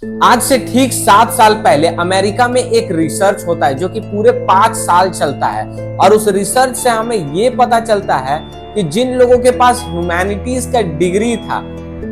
आज से ठीक 7 साल पहले अमेरिका में एक रिसर्च होता है जो कि पूरे 5 साल चलता है और उस रिसर्च से हमें ये पता चलता है कि जिन लोगों के पास ह्यूमैनिटीज का डिग्री था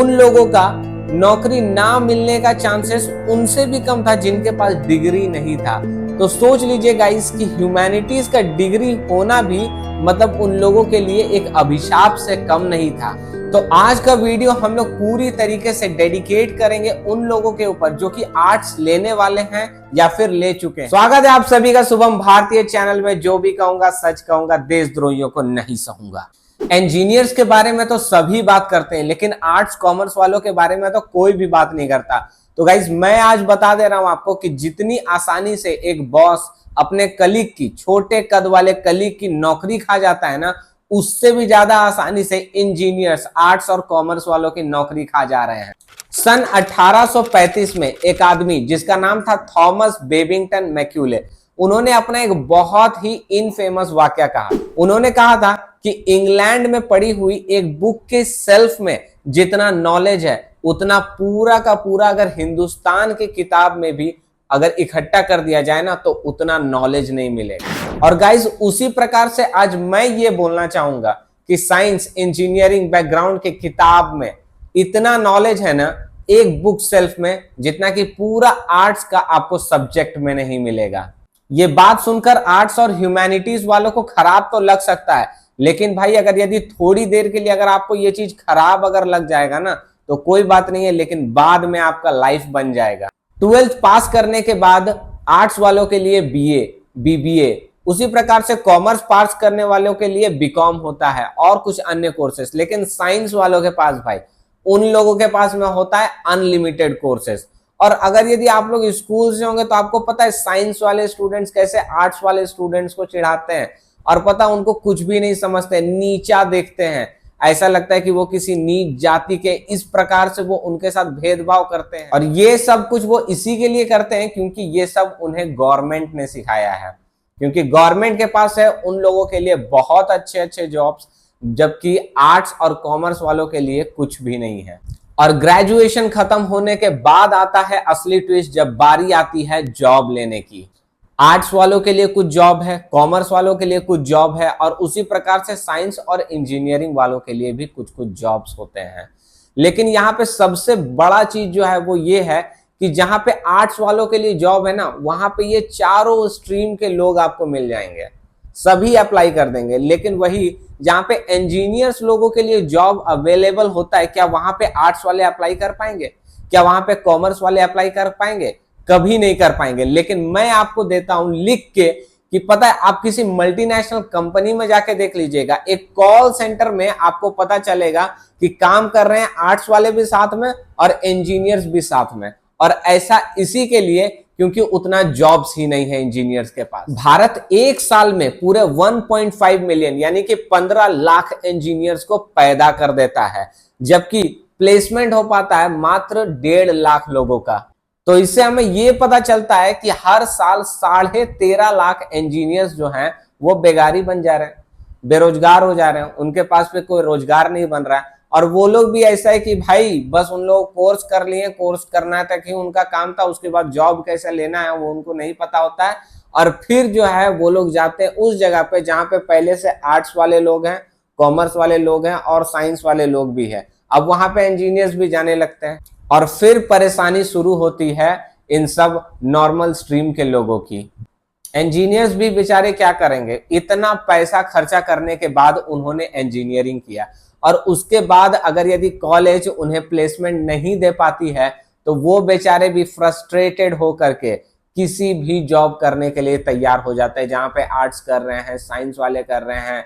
उन लोगों का नौकरी ना मिलने का चांसेस उनसे भी कम था जिनके पास डिग्री नहीं था। तो सोच लीजिए गाइस कि ह्यूमैनिटीज का डिग्री होना भी मतलब उन लोगों के लिए एक अभिशाप से कम नहीं था। तो आज का वीडियो हम लोग पूरी तरीके से डेडिकेट करेंगे उन लोगों के ऊपर जो कि आर्ट्स लेने वाले हैं या फिर ले चुके हैं। स्वागत है आप सभी का शुभम भारतीय चैनल में। जो भी कहूंगा सच कहूंगा, देशद्रोहियों को नहीं सहूंगा। इंजीनियर्स के बारे में तो सभी बात करते हैं लेकिन आर्ट्स कॉमर्स वालों के बारे में तो कोई भी बात नहीं करता। तो गाइज मैं आज बता दे रहा हूं आपको कि जितनी आसानी से एक बॉस अपने कलीग की, छोटे कद वाले कलीग की नौकरी खा जाता है ना, उससे भी ज्यादा आसानी से इंजीनियर्स आर्ट्स और कॉमर्स वालों की नौकरी खा जा रहे हैं। सन 1835 में एक आदमी जिसका नाम था थॉमस बेबिंगटन मैक्यूले, उन्होंने अपना एक बहुत ही इनफेमस वाक्य कहा। उन्होंने कहा था कि इंग्लैंड में पड़ी हुई एक बुक के सेल्फ में जितना नॉलेज है उतना पूरा का पूरा अगर हिंदुस्तान की किताब में भी अगर इकट्ठा कर दिया जाए ना तो उतना नॉलेज नहीं मिलेगा। और गाइज उसी प्रकार से आज मैं ये बोलना चाहूंगा कि साइंस इंजीनियरिंग बैकग्राउंड के किताब में इतना नॉलेज है ना एक बुक सेल्फ में जितना कि पूरा आर्ट्स का आपको सब्जेक्ट में नहीं मिलेगा। ये बात सुनकर आर्ट्स और ह्यूमैनिटीज वालों को खराब तो लग सकता है, लेकिन भाई अगर यदि थोड़ी देर के लिए अगर आपको ये चीज खराब अगर लग जाएगा ना तो कोई बात नहीं है, लेकिन बाद में आपका लाइफ बन जाएगा। 12th पास करने के बाद आर्ट्स वालों के लिए बीए, बीबीए, उसी प्रकार से कॉमर्स पास करने वालों के लिए बीकॉम होता है और कुछ अन्य कोर्सेस। लेकिन साइंस वालों के पास भाई उन लोगों के पास में होता है अनलिमिटेड कोर्सेस। और अगर यदि आप लोग स्कूल से होंगे तो आपको पता है साइंस वाले स्टूडेंट्स कैसे आर्ट्स वाले स्टूडेंट्स को चिढ़ाते हैं और पता उनको कुछ भी नहीं समझते, नीचा देखते हैं, ऐसा लगता है कि वो किसी नीच जाति के, इस प्रकार से वो उनके साथ भेदभाव करते हैं। और ये सब कुछ वो इसी के लिए करते हैं क्योंकि ये सब उन्हें गवर्नमेंट ने सिखाया है, क्योंकि गवर्नमेंट के पास है उन लोगों के लिए बहुत अच्छे अच्छे जॉब्स, जबकि आर्ट्स और कॉमर्स वालों के लिए कुछ भी नहीं है। और ग्रेजुएशन खत्म होने के बाद आता है असली ट्विस्ट, जब बारी आती है जॉब लेने की। आर्ट्स वालों के लिए कुछ जॉब है, कॉमर्स वालों के लिए कुछ जॉब है और उसी प्रकार से साइंस और इंजीनियरिंग वालों के लिए भी कुछ कुछ जॉब्स होते हैं। लेकिन यहाँ पे सबसे बड़ा चीज जो है वो ये है कि जहां पे आर्ट्स वालों के लिए जॉब है ना, वहां पे ये चारों स्ट्रीम के लोग आपको मिल जाएंगे, सभी अप्लाई कर देंगे। लेकिन वही जहां पे इंजीनियर्स लोगों के लिए जॉब अवेलेबल होता है, क्या वहां पे आर्ट्स वाले अप्लाई कर पाएंगे? क्या वहां पे कॉमर्स वाले अप्लाई कर पाएंगे? कभी नहीं कर पाएंगे। लेकिन मैं आपको देता हूं लिख के कि पता है, आप किसी मल्टीनेशनल कंपनी में जाके देख लीजिएगा, एक कॉल सेंटर में आपको पता चलेगा कि काम कर रहे हैं आर्ट्स वाले भी साथ में और इंजीनियर्स भी साथ में। और ऐसा इसी के लिए क्योंकि उतना जॉब्स ही नहीं है इंजीनियर्स के पास। भारत एक साल में पूरे 1.5 मिलियन यानी कि 15 लाख इंजीनियर्स को पैदा कर देता है, जबकि प्लेसमेंट हो पाता है मात्र 1.5 लाख लोगों का। तो इससे हमें यह पता चलता है कि हर साल 13.5 लाख इंजीनियर्स जो हैं वो बेगारी बन जा रहे हैं, बेरोजगार हो जा रहे हैं, उनके पास पे कोई रोजगार नहीं बन रहा है। और वो लोग भी ऐसा है कि भाई बस उन लोग कोर्स कर लिए, कोर्स करना तक ही उनका काम था, उसके बाद जॉब कैसे लेना है वो उनको नहीं पता होता है। और फिर जो है वो लोग जाते हैं उस जगह पे जहां पे पहले से आर्ट्स वाले लोग हैं, कॉमर्स वाले लोग हैं और साइंस वाले लोग भी हैं। अब वहां पे इंजीनियर्स भी जाने लगते हैं और फिर परेशानी शुरू होती है इन सब नॉर्मल स्ट्रीम के लोगों की। इंजीनियर्स भी बेचारे क्या करेंगे, इतना पैसा खर्चा करने के बाद उन्होंने इंजीनियरिंग किया और उसके बाद अगर यदि कॉलेज उन्हें प्लेसमेंट नहीं दे पाती है तो वो बेचारे भी फ्रस्ट्रेटेड हो करके किसी भी जॉब करने के लिए तैयार हो जाते हैं। जहां पे आर्ट्स कर रहे हैं, साइंस वाले कर रहे हैं,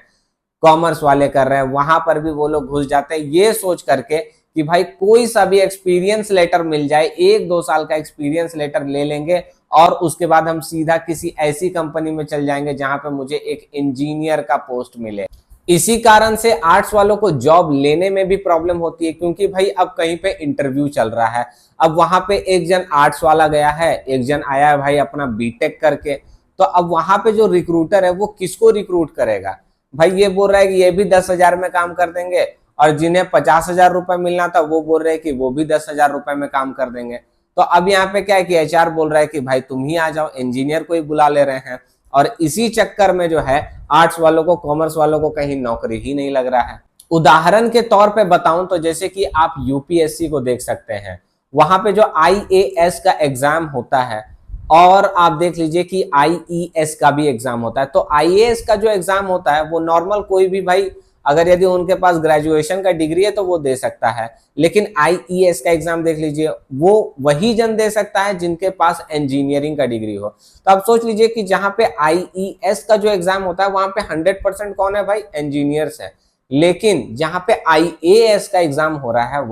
कॉमर्स वाले कर रहे हैं, वहां पर भी वो लोग घुस जाते हैं ये सोच करके कि भाई कोई सा भी एक्सपीरियंस लेटर मिल जाए, 1-2 साल का एक्सपीरियंस लेटर ले लेंगे और उसके बाद हम सीधा किसी ऐसी कंपनी में चल जाएंगे जहां पे मुझे एक इंजीनियर का पोस्ट मिले। इसी कारण से आर्ट्स वालों को जॉब लेने में भी प्रॉब्लम होती है, क्योंकि भाई अब कहीं पे इंटरव्यू चल रहा है, अब वहां पे एक जन आर्ट्स वाला गया है, एक जन आया है भाई अपना बीटेक करके, तो अब वहां पे जो रिक्रूटर है वो किसको रिक्रूट करेगा? भाई ये बोल रहा है कि ये भी 10,000 में काम कर देंगे और जिन्हें 50,000 रुपए मिलना था वो बोल रहे हैं कि वो भी 10,000 रुपए में काम कर देंगे। तो अब यहाँ पे क्या है कि एचआर बोल रहा है कि भाई तुम ही आ जाओ, इंजीनियर को ही बुला ले रहे हैं। और इसी चक्कर में जो है आर्ट्स वालों को, कॉमर्स वालों को कहीं नौकरी ही नहीं लग रहा है। उदाहरण के तौर पे बताऊं तो जैसे कि आप यूपीएससी को देख सकते हैं, वहां पे जो आईएएस का एग्जाम होता है और आप देख लीजिए कि आईईएस का भी एग्जाम होता है। तो आईएएस का जो एग्जाम होता है वो नॉर्मल कोई भी भाई अगर यदि उनके पास ग्रेजुएशन का डिग्री है तो वो दे सकता है, लेकिन आईईएस का एग्जाम देख लीजिए वो वही जन दे सकता है जिनके पास इंजीनियरिंग का डिग्री हो। तो आप सोच लीजिए कि जहां पे आईईएस का जो एग्जाम होता है वहां पे 100% कौन है भाई, इंजीनियर्स है। लेकिन जहां पे आईएएस का एग्जाम हो रहा है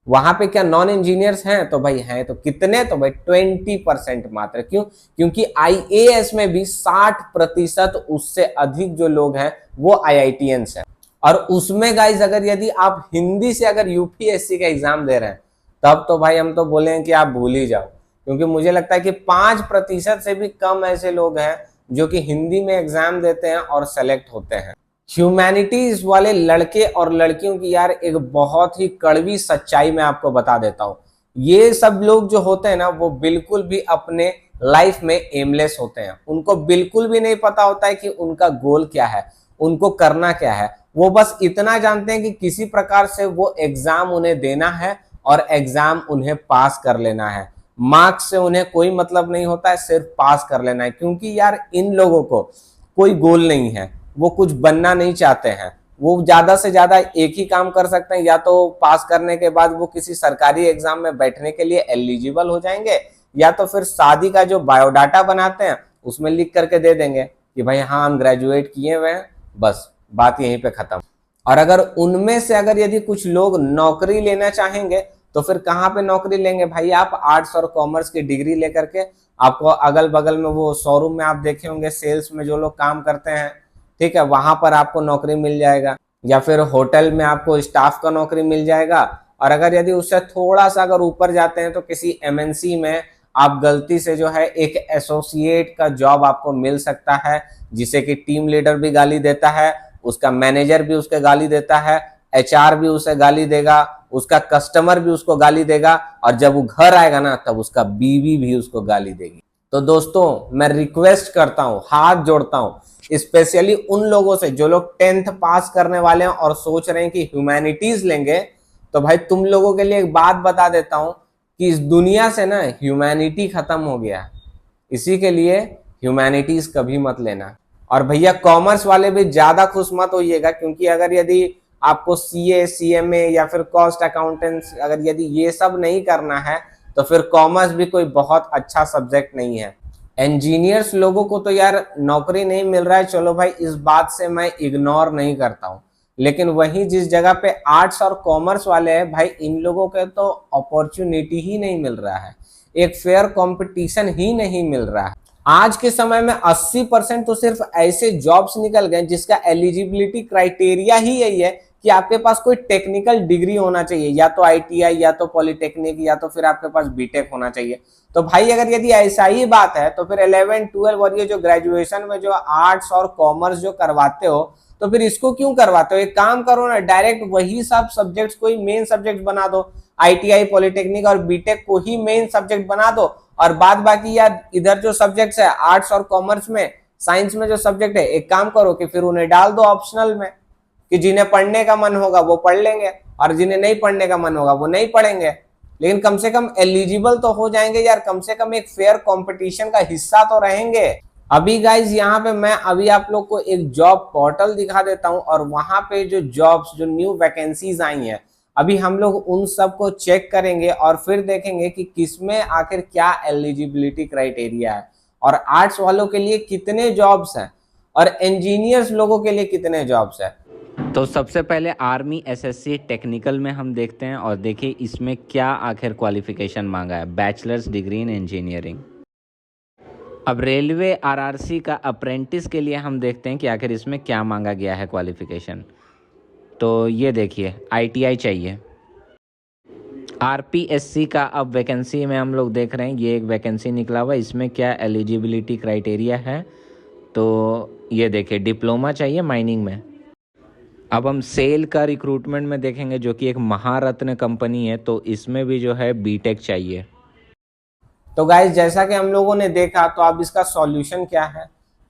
वहां पे क्या नॉन इंजीनियर्स हैं? तो भाई हैं, तो कितने? तो भाई 20% मात्र। क्यों? क्योंकि आईएएस में भी 60% उससे अधिक जो लोग हैं वो आईआईटीएंस हैं। और उसमें गाइज अगर यदि आप हिंदी से अगर यूपीएससी का एग्जाम दे रहे हैं तब तो भाई हम तो बोलेंगे कि आप भूल ही जाओ, क्योंकि मुझे लगता है कि 5% से भी कम ऐसे लोग हैं जो कि हिंदी में एग्जाम देते हैं और सेलेक्ट होते हैं। ह्यूमैनिटीज वाले लड़के और लड़कियों की यार एक बहुत ही कड़वी सच्चाई मैं आपको बता देता हूं, ये सब लोग जो होते हैं ना वो बिल्कुल भी अपने लाइफ में एमलेस होते हैं। उनको बिल्कुल भी नहीं पता होता है कि उनका गोल क्या है, उनको करना क्या है। वो बस इतना जानते हैं कि किसी प्रकार से वो एग्जाम उन्हें देना है और एग्जाम उन्हें पास कर लेना है। मार्क्स से उन्हें कोई मतलब नहीं होता है, सिर्फ पास कर लेना है। क्योंकि यार इन लोगों को कोई गोल नहीं है, वो कुछ बनना नहीं चाहते हैं। वो ज्यादा से ज्यादा एक ही काम कर सकते हैं, या तो पास करने के बाद वो किसी सरकारी एग्जाम में बैठने के लिए एलिजिबल हो जाएंगे, या तो फिर शादी का जो बायोडाटा बनाते हैं उसमें लिख करके दे देंगे कि भाई हाँ हम ग्रेजुएट किए हुए हैं, बस बात यहीं पे खत्म। और अगर उनमें से अगर यदि कुछ लोग नौकरी लेना चाहेंगे तो फिर कहाँ पे नौकरी लेंगे भाई? आप आर्ट्स और कॉमर्स की डिग्री लेकर के आपको अगल बगल में वो शोरूम में आप देखे होंगे सेल्स में जो लोग काम करते हैं, ठीक है, वहां पर आपको नौकरी मिल जाएगा, या फिर होटल में आपको स्टाफ का नौकरी मिल जाएगा। और अगर यदि उससे थोड़ा सा अगर ऊपर जाते हैं तो किसी एमएनसी में आप गलती से जो है एक एसोसिएट का जॉब आपको मिल सकता है, जिसे कि टीम लीडर भी गाली देता है, उसका मैनेजर भी उसके गाली देता है, एचआर भी उसे गाली देगा, उसका कस्टमर भी उसको गाली देगा, और जब वो घर आएगा ना तब उसका बीवी भी उसको गाली देगी। तो दोस्तों मैं रिक्वेस्ट करता हूं, हाथ जोड़ता हूं स्पेशली उन लोगों से जो लोग 10th पास करने वाले हैं और सोच रहे हैं कि ह्यूमैनिटीज लेंगे, तो भाई तुम लोगों के लिए एक बात बता देता हूं कि इस दुनिया से ना ह्यूमैनिटी खत्म हो गया, इसी के लिए ह्यूमैनिटीज कभी मत लेना। और भैया कॉमर्स वाले भी ज्यादा खुश मत होइएगा, क्योंकि अगर यदि आपको सीए, सीएमए या फिर कॉस्ट अकाउंटेंट्स अगर यदि ये सब नहीं करना है तो फिर कॉमर्स भी कोई बहुत अच्छा सब्जेक्ट नहीं है। इंजीनियर्स लोगों को तो यार नौकरी नहीं मिल रहा है, चलो भाई इस बात से मैं इग्नोर नहीं करता हूँ, लेकिन वहीं जिस जगह पे आर्ट्स और कॉमर्स वाले हैं भाई इन लोगों के तो अपॉर्चुनिटी ही नहीं मिल रहा है, एक फेयर कंपटीशन ही नहीं मिल रहा है। आज के समय में 80% तो सिर्फ ऐसे जॉब्स निकल गए जिसका एलिजिबिलिटी क्राइटेरिया ही यही है कि आपके पास कोई टेक्निकल डिग्री होना चाहिए, या तो आईटीआई या तो पॉलिटेक्निक या तो फिर आपके पास बीटेक होना चाहिए। तो भाई अगर यदि ऐसा ही बात है तो फिर 11, 12 और ये जो ग्रेजुएशन में जो आर्ट्स और कॉमर्स जो करवाते हो तो फिर इसको क्यों करवाते हो? एक काम करो ना, डायरेक्ट वही सब सब्जेक्ट्स को ही मेन सब्जेक्ट बना दो, आईटीआई, पॉलिटेक्निक और बीटेक को ही मेन सब्जेक्ट बना दो, और बाद बाकी यार इधर जो सब्जेक्ट्स है आर्ट्स और कॉमर्स में, साइंस में जो सब्जेक्ट है, एक काम करो कि फिर उन्हें डाल दो ऑप्शनल में, कि जिन्हें पढ़ने का मन होगा वो पढ़ लेंगे और जिन्हें नहीं पढ़ने का मन होगा वो नहीं पढ़ेंगे, लेकिन कम से कम एलिजिबल तो हो जाएंगे यार, कम से कम एक फेयर कंपटीशन का हिस्सा तो रहेंगे। अभी गाइज यहाँ पे मैं अभी आप लोग को एक जॉब पोर्टल दिखा देता हूँ, और वहां पे जो जॉब्स जो न्यू वैकेंसीज आई हैं अभी हम लोग उन सब को चेक करेंगे और फिर देखेंगे कि किसमें आखिर क्या एलिजिबिलिटी क्राइटेरिया है, और आर्ट्स वालों के लिए कितने जॉब्स हैं और इंजीनियर्स लोगों के लिए कितने जॉब्स हैं। तो सबसे पहले आर्मी एसएससी टेक्निकल में हम देखते हैं और देखिए इसमें क्या आखिर क्वालिफिकेशन मांगा है, बैचलर्स डिग्री इन इंजीनियरिंग। अब रेलवे आरआरसी का अप्रेंटिस के लिए हम देखते हैं कि आखिर इसमें क्या मांगा गया है क्वालिफिकेशन। तो ये देखिए आईटीआई चाहिए। आरपीएससी का अब वैकेंसी में हम लोग देख रहे हैं, ये एक वैकेंसी निकला हुआ है, इसमें क्या एलिजिबिलिटी क्राइटेरिया है। तो ये देखिए डिप्लोमा चाहिए माइनिंग में, अब हम सेल का रिक्रूटमेंट में देखेंगे, जो कि एक महारत्न कंपनी है, तो इसमें भी जो है बीटेक चाहिए। तो गाइस जैसा कि हम लोगों ने देखा, तो अब इसका सॉल्यूशन क्या है?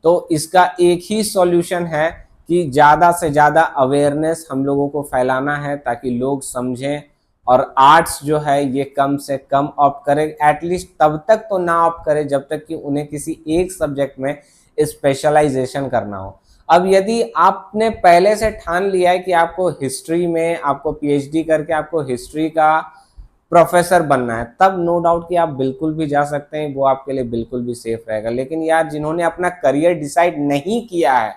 तो इसका एक ही सॉल्यूशन है कि ज्यादा से ज्यादा अवेयरनेस हम लोगों को फैलाना है ताकि लोग समझें और आर्ट्स जो है ये कम से कम ऑप्ट करें। एटलीस्ट तब तक तो ना ऑप्ट करें जब तक कि उन्हें किसी एक सब्जेक्ट में स्पेशलाइजेशन करना हो। अब यदि आपने पहले से ठान लिया है कि आपको हिस्ट्री में, आपको पीएचडी करके आपको हिस्ट्री का प्रोफेसर बनना है, तब नो डाउट कि आप बिल्कुल भी जा सकते हैं, वो आपके लिए बिल्कुल भी सेफ रहेगा। लेकिन यार जिन्होंने अपना करियर डिसाइड नहीं किया है,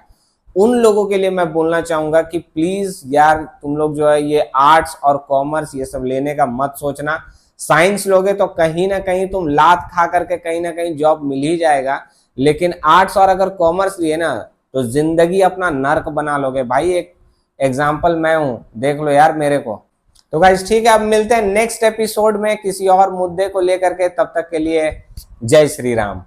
उन लोगों के लिए मैं बोलना चाहूंगा कि प्लीज यार तुम लोग जो है ये आर्ट्स और कॉमर्स ये सब लेने का मत सोचना। साइंस लोगे तो कहीं ना कहीं तुम लात खा करके कहीं ना कहीं जॉब मिल ही जाएगा, लेकिन आर्ट्स और अगर कॉमर्स लिए ना तो जिंदगी अपना नर्क बना लोगे भाई। एक एग्जाम्पल मैं हूं, देख लो यार मेरे को। तो गाइस ठीक है, अब मिलते हैं नेक्स्ट एपिसोड में किसी और मुद्दे को लेकर के। तब तक के लिए जय श्री राम।